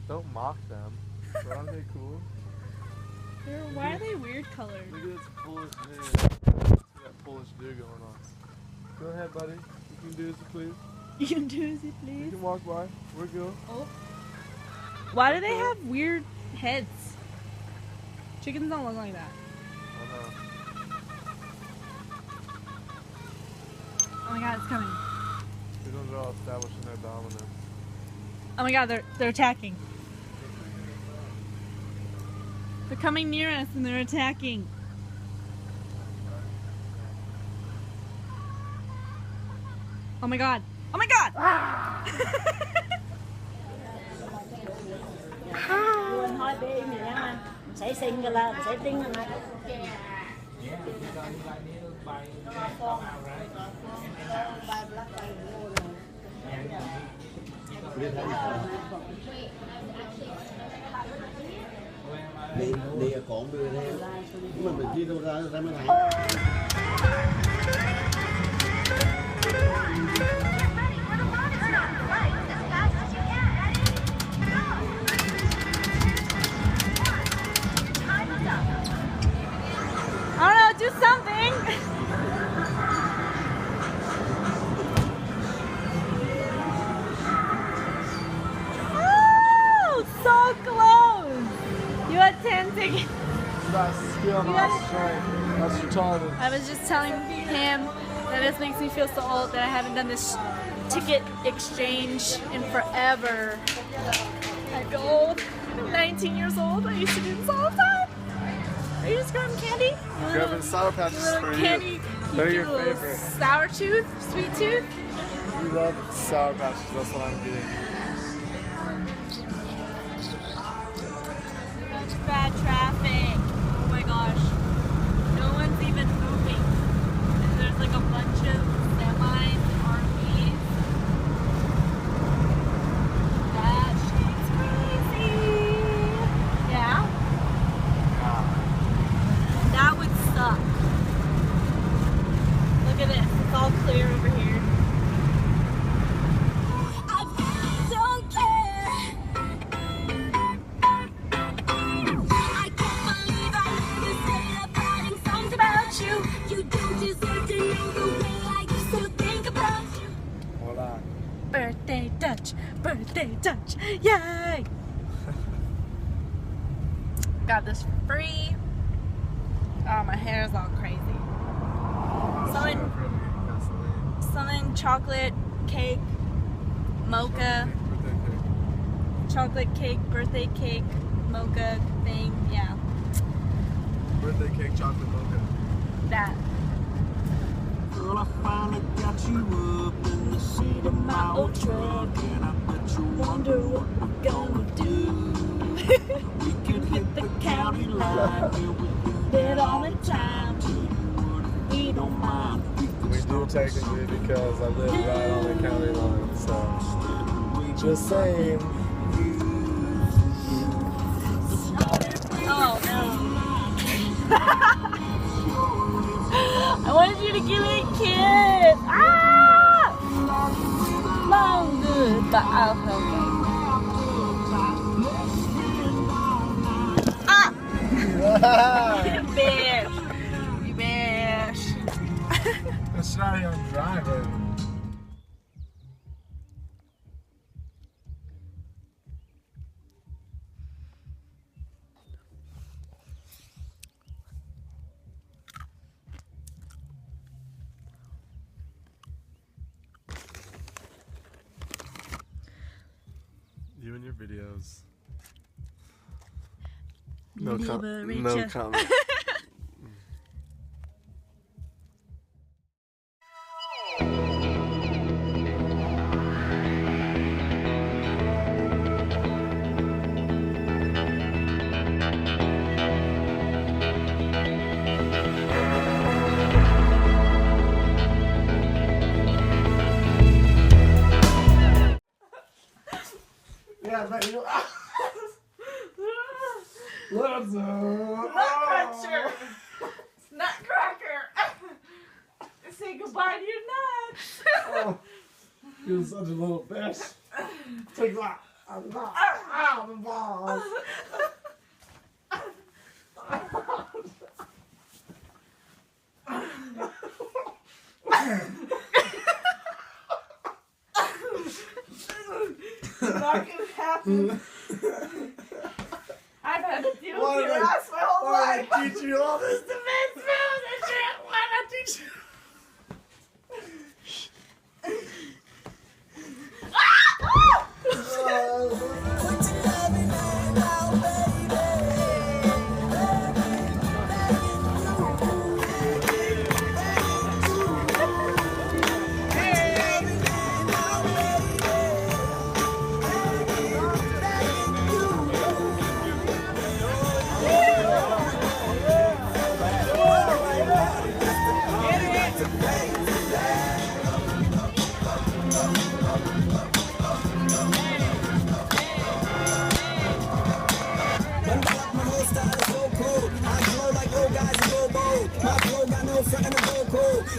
Don't mock them. But aren't they cool? Why are they weird colored? Look at this Polish dude. See that Polish dude going on. Go ahead, buddy. You can do as you please. You can do as you You please. can walk by. We're good. Oh. Why do they have weird heads? Chickens don't look like that. I know. Oh my god, it's coming. These ones are all establishing their dominance. Oh my god, they're attacking. They're coming near us and they're attacking. Oh my god. Oh my god! Quên thôi bé im vậy nha. Sẽ xin cái lên, sẽ tiếng lên này. Đi còn đưa theo nhưng mà mình chia đâu ra mới thấy. I don't know, do something! Oh, so close! You had 10 tickets. That's skill, not strength. That's retarded. I was just telling him that this makes me feel so old that I haven't done this ticket exchange in forever. I feel old. I'm 19 years old. I used to do this all the time. Are you just grabbing candy? Grabbing Sour Patches for Candy. you. They're your favorite. Sour tooth, sweet tooth. You love Sour Patches. That's what I'm getting. Such bad traffic. Oh my gosh. No one's even moving. And there's like a bunch of semis, RVs. That shit's crazy. Yeah? That would suck. Look at this. It's all clear over here. I don't care. I can't believe I never said about songs about you. You don't deserve to know the way I used to think about you. Hola. Birthday touch, yay! Got this for free. Oh, my hair is all crazy. Something chocolate cake, mocha, chocolate cake, birthday cake, mocha thing, yeah, Birthday cake, chocolate mocha. that. Girl, I finally got you up in the seat of my old truck, and I bet you wonder what we're gonna do. We could hit the county line, where we do it all the time. We don't mind. We do technically because I live right on the county line, so just saying. Oh no. I wanted you to give me a kiss. Ah! Long goodbye. Ah! You bitch. You bitch. It's not even driving. You and your videos. No comment. Yeah, but you know. Let's Nutcruncher. Nutcracker. Say goodbye to your nuts. Oh, you're such a little bitch. Take that. I'm the boss. Not gonna happen. I've had to deal Why with did your I- ass my whole Why life. did I teach you all this defense moves and shit? Why did I teach you?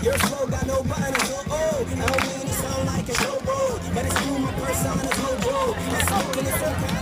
Your flow got no button, it's so old. I don't mean to sound like a showboat, but it's cool, my persona is no joke. I'm smoking, it's so